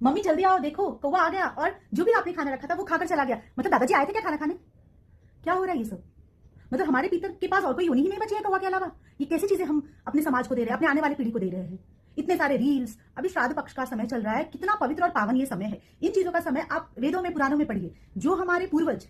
Mummy जल्दी आओ, देखो कौवा आ गया और जो भी आपने खाना रखा था वो खाकर चला गया। मतलब दादाजी आए थे क्या खाना खाने? क्या हो रहा है ये सब? मतलब हमारे पीतर के पास और कोई यूनी ही नहीं बची है कौवा के अलावा। ये कैसी चीजें हम अपने समाज को दे रहे हैं, अपने आने वाली पीढ़ी को दे रहे हैं। इतने सारे रील्स, अभी श्राद्ध पक्ष का समय चल रहा है, कितना पवित्र और पावन ये समय है। इन चीजों का समय आप वेदों में पुराणों में पढ़िए। जो हमारे पूर्वज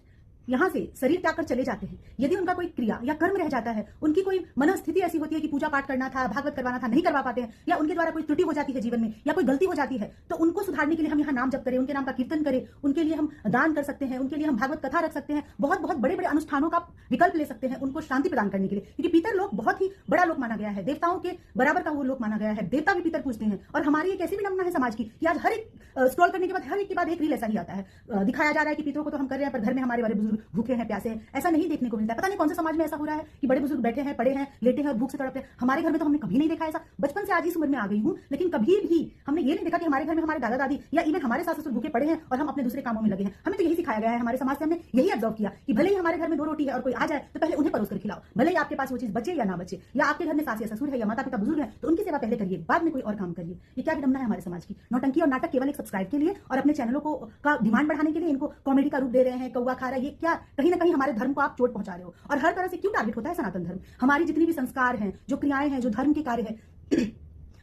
यहाँ से शरीर त्याग कर चले जाते हैं, यदि उनका कोई क्रिया या कर्म रह जाता है, उनकी कोई मनस्थिति ऐसी होती है कि पूजा पाठ करना था, भागवत करवाना था, नहीं करवा पाते हैं, या उनके द्वारा कोई त्रुटि हो जाती है जीवन में, या कोई गलती हो जाती है, तो उनको सुधारने के लिए हम यहाँ नाम जप करें, उनके नाम का कीर्तन करें, उनके लिए हम दान कर सकते हैं, उनके लिए हम भागवत कथा रख सकते हैं, बहुत बहुत बड़े बड़े अनुष्ठानों का विकल्प ले सकते हैं उनको शांति प्रदान करने के लिए। क्योंकि पीतर लोग बहुत ही बड़ा लोक माना गया है, देवताओं के बराबर का वो लोक माना गया है, देवता भी पीतर पूजते हैं। और हमारी एक ऐसी विडंबना है समाज की कि आज हर एक स्क्रॉल करने के बाद हर एक के बाद एक रील ऐसा ही आता है, दिखाया जा रहा है कि पितरों को तो हम कर रहे हैं पर घर में हमारे बड़े बुजुर्ग भूखे हैं, प्यासे हैं। ऐसा नहीं देखने को मिलता है। पता नहीं कौन से समाज में ऐसा हो रहा है कि बड़े बुजुर्ग बैठे हैं, पड़े हैं, लेटे हैं और भूख से तड़पते हैं। हमारे घर में तो हमने कभी नहीं देखा ऐसा। बचपन से आज इस उम्र में आ गई हूं, लेकिन कभी भी हमने ये नहीं देखा कि हमारे घर में हमारे दादा दादी या इवन हमारे सास ससुर भूखे पड़े हैं और हम अपने दूसरे कामों में लगे हैं। हमें तो यही सिखाया गया है, हमारे समाज से हमने यही ऑब्जर्व किया कि भले ही हमारे घर में 2 रोटी है और कोई आ जाए तो पहले उन्हें परोस कर खिलाओ, भले ही आपके पास वो चीज बचे या ना बचे, या आपके घर में सास या ससुर है या माता पिता बुजुर्ग है तो उनकी सेवा पहले करिए, बाद में कोई और काम करिए। ये क्या विडंबना है हमारे समाज की। नौटंकी और नाटक केवल एक सब्सक्राइब के लिए और अपने चैनलों को का डिमांड बढ़ाने के लिए इनको कॉमेडी का रूप दे रहे हैं, कौवा खा रहा है। ये क्या कहीं ना कहीं हमारे धर्म को आप चोट पहुंचा रहे हो। और हर तरह से क्यों टारगेट होता है सनातन धर्म? हमारी जितनी भी संस्कार हैं, जो क्रियाएं हैं, जो धर्म के कार्य है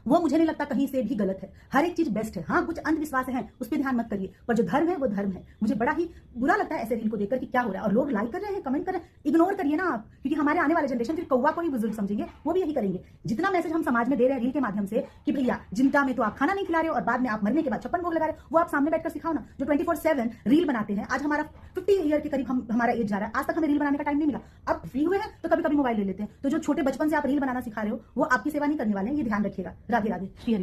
वो मुझे नहीं लगता कहीं से भी गलत है। हर एक चीज बेस्ट है। हाँ, कुछ अंधविश्वास है उस पर ध्यान मत करिए, पर जो धर्म है वो धर्म है। मुझे बड़ा ही बुरा लगता है ऐसे रील को देखकर कि क्या हो रहा है और लोग लाइक कर रहे हैं, कमेंट कर रहे हैं। इग्नोर करिए ना आप, क्योंकि हमारे आने वाले जनरेशन फिर कौवा को ही बुजुर्ग समझेंगे, वो भी यही करेंगे। जितना मैसेज हम समाज में दे रहे हैं रील के माध्यम से कि भैया जिंदा में तो आप खाना नहीं खिला रहे हो और बाद में आप मरने के बाद 56 भोग लगा रहे हो, वो आप सामने बैठकर सिखाओ ना। जो 24/7 रील बनाते हैं, आज हमारा 50 ईयर के करीब हमारा एज जा रहा है, आज तक हमें रील बनाने का टाइम नहीं मिला। अब फ्री हुए हैं तो कभी कभी मोबाइल ले लेते हैं। तो जो छोटे बचपन से आप रील बनाना सिखा रहे हो वो आपकी सेवा नहीं करने वाले हैं, ये ध्यान रखिएगा। राधे राधे, श्री हरि।